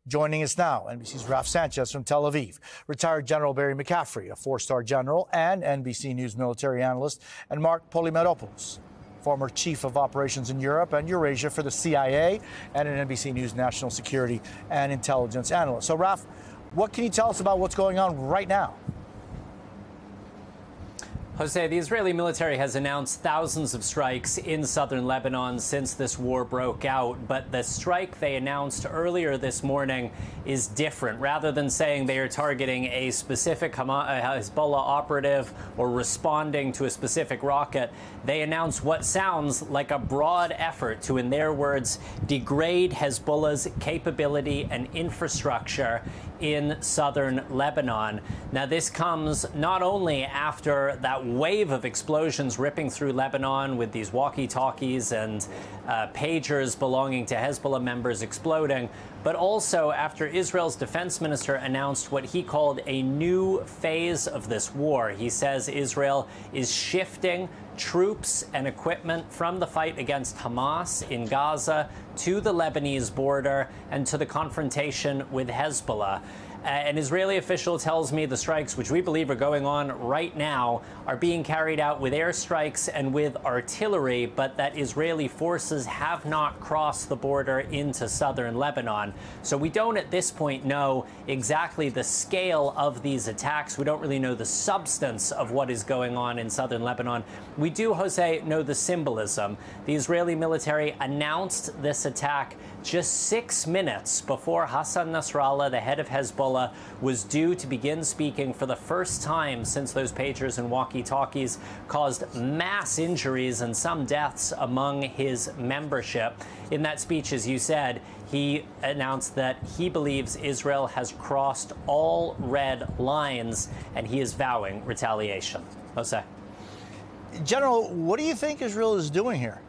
Joining us now, NBC's Raf Sanchez from Tel Aviv, retired General Barry McCaffrey, a four-star general and NBC News military analyst, and Marc Polymeropoulos, former chief of operations in Europe and Eurasia for the CIA and an NBC News national security and intelligence analyst. So, Raf, what can you tell us about what's going on right now? Jose, the Israeli military has announced thousands of strikes in southern Lebanon since this war broke out. But the strike they announced earlier this morning is different. Rather than saying they are targeting a specific Hezbollah operative or responding to a specific rocket, they announced what sounds like a broad effort to, in their words, degrade Hezbollah's capability and infrastructure in southern Lebanon. Now, this comes not only after that wave of explosions ripping through Lebanon with these walkie-talkies and pagers belonging to Hezbollah members exploding, but also after Israel's defense minister announced what he called a new phase of this war. He says Israel is shifting troops and equipment from the fight against Hamas in Gaza to the Lebanese border and to the confrontation with Hezbollah. An Israeli official tells me the strikes, which we believe are going on right now, are being carried out with airstrikes and with artillery, but that Israeli forces have not crossed the border into southern Lebanon. So we don't at this point know exactly the scale of these attacks. We don't really know the substance of what is going on in southern Lebanon. We do, Jose, know the symbolism. The Israeli military announced this attack just 6 minutes before Hassan Nasrallah, the head of Hezbollah, was due to begin speaking for the first time since those pagers and walkie-talkies caused mass injuries and some deaths among his membership. In that speech, as you said, he announced that he believes Israel has crossed all red lines, and he is vowing retaliation. Jose. General, what do you think Israel is doing here?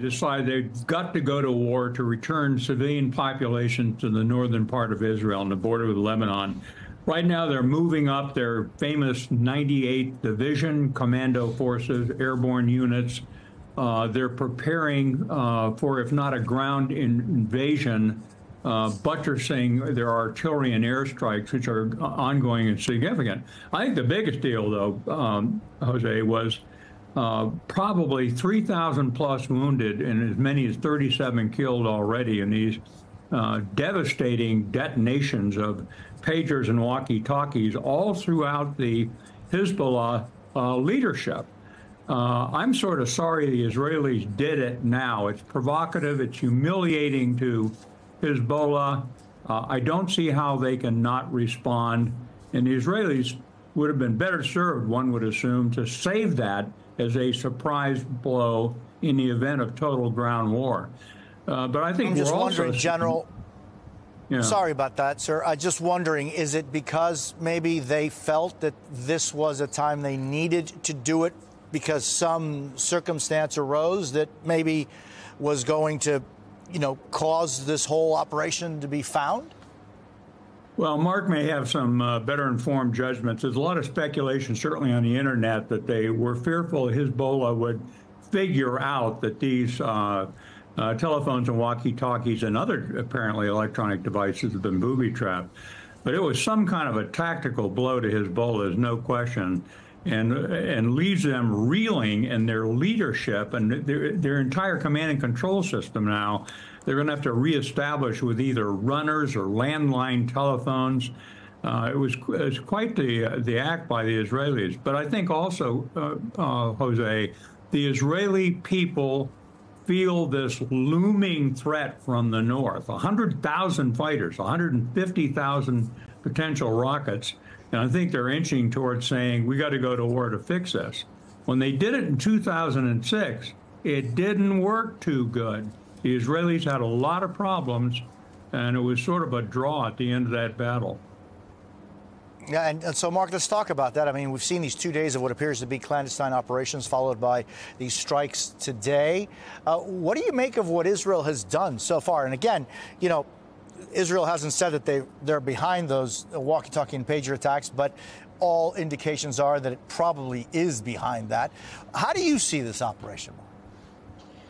Decide they've got to go to war to return civilian population to the northern part of Israel and the border with Lebanon. Right now, they're moving up their famous 98th Division Commando Forces, airborne units. They're preparing for, if not a ground invasion, buttressing their artillery and airstrikes, which are ongoing and significant. I think the biggest deal, though, Jose, was probably 3,000 plus wounded and as many as 37 killed already in these devastating detonations of pagers and walkie-talkies all throughout the Hezbollah leadership. I'm sort of sorry the Israelis did it now. It's provocative. It's humiliating to Hezbollah. I don't see how they can not respond. And the Israelis would have been better served, one would assume, to save that as a surprise blow in the event of total ground war. But I think I'm just wondering, General, yeah. Sorry about that, sir. I'm just wondering, is it because maybe they felt that this was a time they needed to do it because some circumstance arose that maybe was going to, cause this whole operation to be found? Well, Mark may have some better informed judgments. There's a lot of speculation, certainly on the internet, that they were fearful Hezbollah would figure out that these telephones and walkie-talkies and other apparently electronic devices have been booby-trapped. But it was some kind of a tactical blow to Hezbollah, there's no question, and leaves them reeling in their leadership and their entire command and control system now. They're going to have to reestablish with either runners or landline telephones. It was quite the act by the Israelis. But I think also, Jose, the Israeli people feel this looming threat from the north. 100,000 fighters, 150,000 potential rockets. And I think they're inching towards saying, we got to go to war to fix this. When they did it in 2006, it didn't work too good. The Israelis had a lot of problems, and it was sort of a draw at the end of that battle. Yeah, and so, Mark, let's talk about that. I mean, we've seen these 2 days of what appears to be clandestine operations, followed by these strikes today. What do you make of what Israel has done so far? And again, Israel hasn't said that they're behind those walkie-talkie and pager attacks, but all indications are that it probably is behind that. How do you see this operation?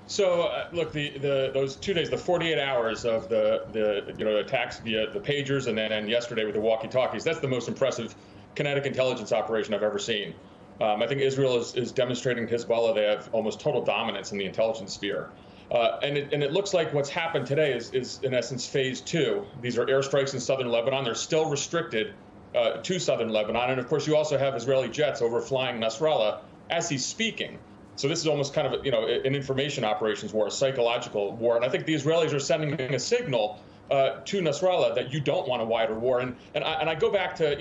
So look, those 2 days, the 48 hours of the attacks via the pagers, and then yesterday with the walkie-talkies, that's the most impressive kinetic intelligence operation I've ever seen. I think Israel is demonstrating to Hezbollah they have almost total dominance in the intelligence sphere. And it looks like what's happened today is in essence phase 2. These are airstrikes in southern Lebanon. They're still restricted to southern Lebanon. And of course, you also have Israeli jets overflying Nasrallah as he's speaking. So this is almost kind of an information operations war, a psychological war. And I think the Israelis are sending a signal to Nasrallah that you don't want a wider war. And I go back to,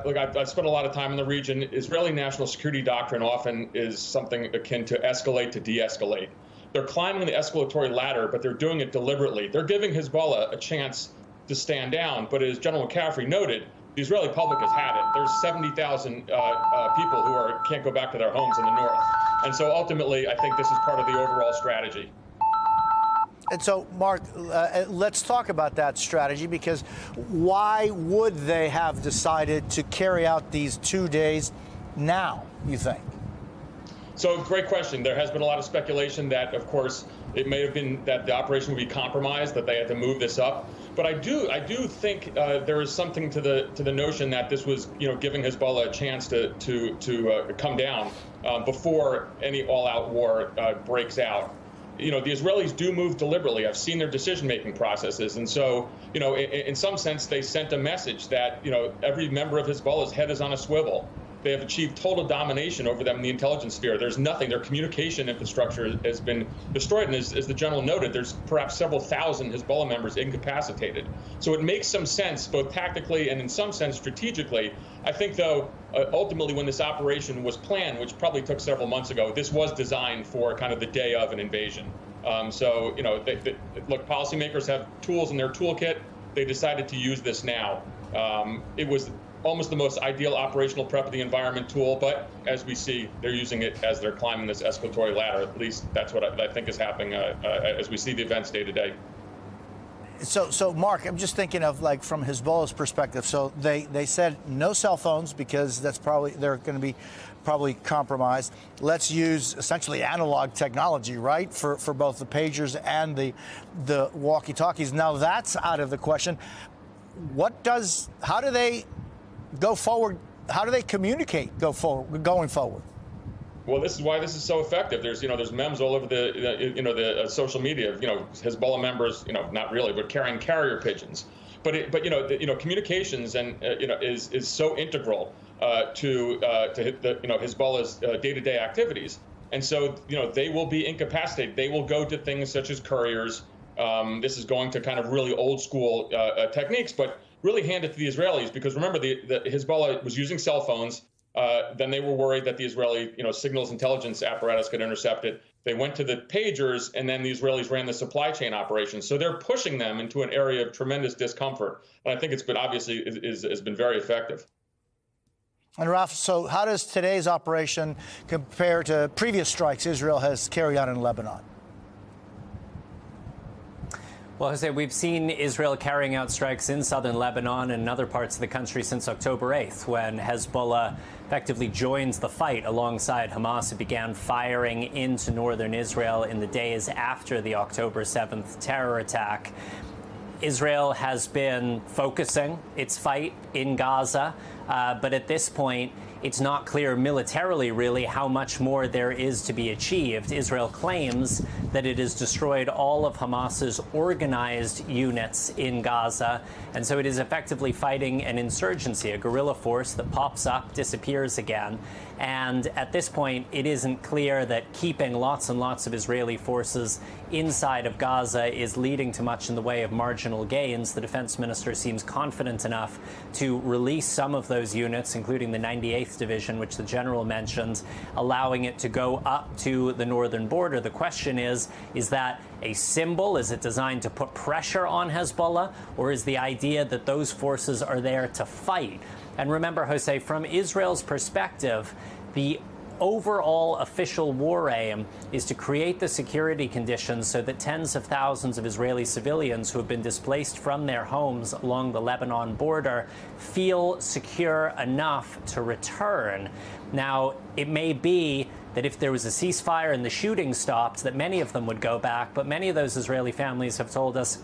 look, I've spent a lot of time in the region. Israeli national security doctrine often is something akin to escalate to de-escalate. They're climbing the escalatory ladder, but they're doing it deliberately. They're giving Hezbollah a chance to stand down. But as General McCaffrey noted, the Israeli public has had it. There's 70,000 people who can't go back to their homes in the north. And so ultimately, I think this is part of the overall strategy. And so, Mark, let's talk about that strategy, because why would they have decided to carry out these 2 days now, you think? So, great question. There has been a lot of speculation that, of course, it may have been that the operation would be compromised, that they had to move this up. But I do think there is something to the notion that this was, giving Hezbollah a chance to come down before any all-out war breaks out. The Israelis do move deliberately. I've seen their decision-making processes. And so, in some sense, they sent a message that, every member of Hezbollah's head is on a swivel. They have achieved total domination over them in the intelligence sphere. There's nothing. Their communication infrastructure has been destroyed. And as the general noted, there's perhaps several thousand Hezbollah members incapacitated. So it makes some sense, both tactically and in some sense strategically. I think, though, ultimately when this operation was planned, which probably took several months ago, this was designed for kind of the day of an invasion. Look, policymakers have tools in their toolkit. They decided to use this now. It was almost the most ideal operational prep of the environment tool, but as we see, they're using it as they're climbing this escalatory ladder. At least that's what I think is happening as we see the events day to day. So, Mark, I'm just thinking of, like, from Hezbollah's perspective. So they said no cell phones because they're going to be probably compromised. Let's use essentially analog technology, right, for both the pagers and the walkie-talkies. Now that's out of the question. How do they go forward? How do they communicate going forward? Well, this is why this is so effective. There's memes all over the social media of, Hezbollah members, not really, but carrying carrier pigeons. But communications and is so integral to Hezbollah's day-to-day activities. And so, they will be incapacitated. They will go to things such as couriers. This is going to kind of really old school techniques, but really hand it to the Israelis, because remember, the Hezbollah was using cell phones. Then they were worried that the Israeli, signals intelligence apparatus could intercept it. They went to the pagers, and then the Israelis ran the supply chain operations. So they're pushing them into an area of tremendous discomfort. And I think it's been obviously has been very effective. And Raf, so how does today's operation compare to previous strikes Israel has carried out in Lebanon? Well, Jose, we've seen Israel carrying out strikes in southern Lebanon and other parts of the country since October 8th, when Hezbollah effectively joins the fight alongside Hamas. It began firing into northern Israel in the days after the October 7th terror attack. Israel has been focusing its fight in Gaza, but at this point, it's not clear militarily, really, how much more there is to be achieved. Israel claims that it has destroyed all of Hamas's organized units in Gaza, and so it is effectively fighting an insurgency, a guerrilla force that pops up, disappears again. And at this point, it isn't clear that keeping lots and lots of Israeli forces inside of Gaza is leading to much in the way of marginal gains. The defense minister seems confident enough to release some of those units, including the 98th Division, which the general mentioned, allowing it to go up to the northern border. The question is that a symbol? Is it designed to put pressure on Hezbollah? Or is the idea that those forces are there to fight? And remember, Jose, from Israel's perspective, the overall official war aim is to create the security conditions so that tens of thousands of Israeli civilians who have been displaced from their homes along the Lebanon border feel secure enough to return. Now, it may be that if there was a ceasefire and the shooting stopped, that many of them would go back. But many of those Israeli families have told us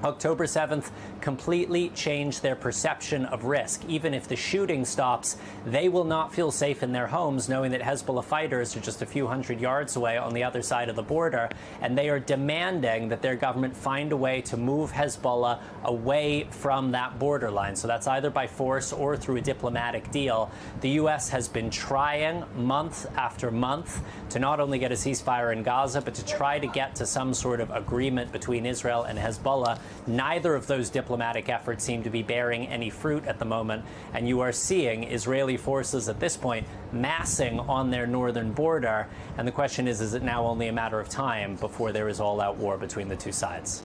October 7th completely changed their perception of risk. Even if the shooting stops, they will not feel safe in their homes knowing that Hezbollah fighters are just a few hundred yards away on the other side of the border, and they are demanding that their government find a way to move Hezbollah away from that borderline. So that's either by force or through a diplomatic deal. The U.S. has been trying month after month to not only get a ceasefire in Gaza, but to try to get to some sort of agreement between Israel and Hezbollah. Neither of those diplomatic efforts seem to be bearing any fruit at the moment, and you are seeing Israeli forces at this point massing on their northern border. And the question is it now only a matter of time before there is all-out war between the two sides?